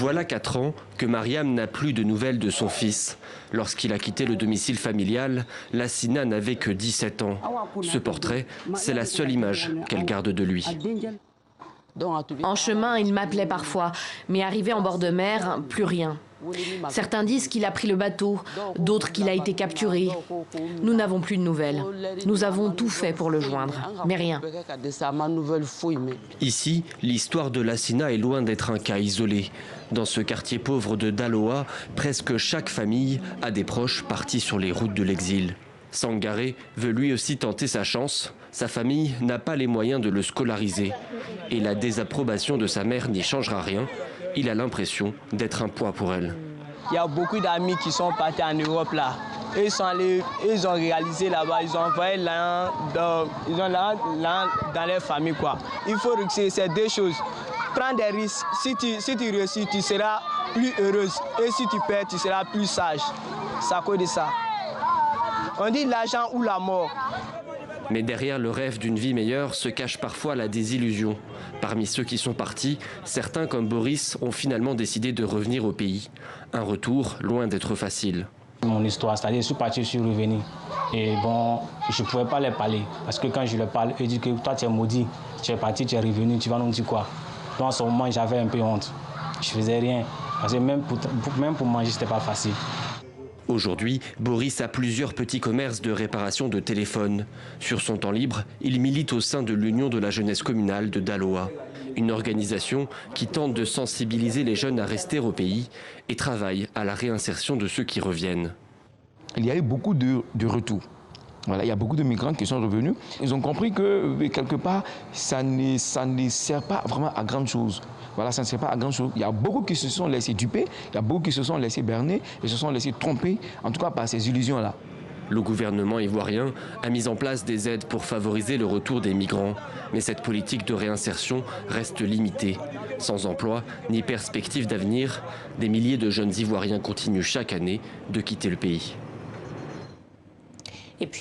Voilà 4 ans que Mariam n'a plus de nouvelles de son fils. Lorsqu'il a quitté le domicile familial, Lassina n'avait que 17 ans. Ce portrait, c'est la seule image qu'elle garde de lui. En chemin, il m'appelait parfois, mais arrivé en bord de mer, plus rien. Certains disent qu'il a pris le bateau, d'autres qu'il a été capturé. Nous n'avons plus de nouvelles. Nous avons tout fait pour le joindre, mais rien. Ici, l'histoire de Lassina est loin d'être un cas isolé. Dans ce quartier pauvre de Daloa, presque chaque famille a des proches partis sur les routes de l'exil. Sangaré veut lui aussi tenter sa chance. Sa famille n'a pas les moyens de le scolariser. Et la désapprobation de sa mère n'y changera rien. Il a l'impression d'être un poids pour elle. Il y a beaucoup d'amis qui sont partis en Europe là. Ils sont allés, ils ont réalisé là-bas, ils ont envoyé l'argent dans leur famille quoi. Il faut réussir ces deux choses. Prends des risques. Si tu réussis, tu seras plus heureuse. Et si tu perds, tu seras plus sage. C'est à cause de ça. On dit l'argent ou la mort. Mais derrière le rêve d'une vie meilleure se cache parfois la désillusion. Parmi ceux qui sont partis, certains comme Boris ont finalement décidé de revenir au pays. Un retour loin d'être facile. Mon histoire, c'est-à-dire je suis parti, je suis revenu. Et bon, je ne pouvais pas les parler. Parce que quand je leur parle, ils disent que toi tu es maudit, tu es parti, tu es revenu, tu vas nous dire quoi. Donc à ce moment, j'avais un peu honte. Je faisais rien. Parce que même pour manger, ce n'était pas facile. Aujourd'hui, Boris a plusieurs petits commerces de réparation de téléphones. Sur son temps libre, il milite au sein de l'Union de la jeunesse communale de Daloa, une organisation qui tente de sensibiliser les jeunes à rester au pays et travaille à la réinsertion de ceux qui reviennent. Il y a eu beaucoup de retours. Voilà, il y a beaucoup de migrants qui sont revenus. Ils ont compris que, quelque part, ça ne sert pas vraiment à grand chose. Voilà, ça ne sert pas à grand chose. Il y a beaucoup qui se sont laissés duper, il y a beaucoup qui se sont laissés berner et se sont laissés tromper, en tout cas par ces illusions-là. Le gouvernement ivoirien a mis en place des aides pour favoriser le retour des migrants. Mais cette politique de réinsertion reste limitée. Sans emploi ni perspective d'avenir, des milliers de jeunes Ivoiriens continuent chaque année de quitter le pays.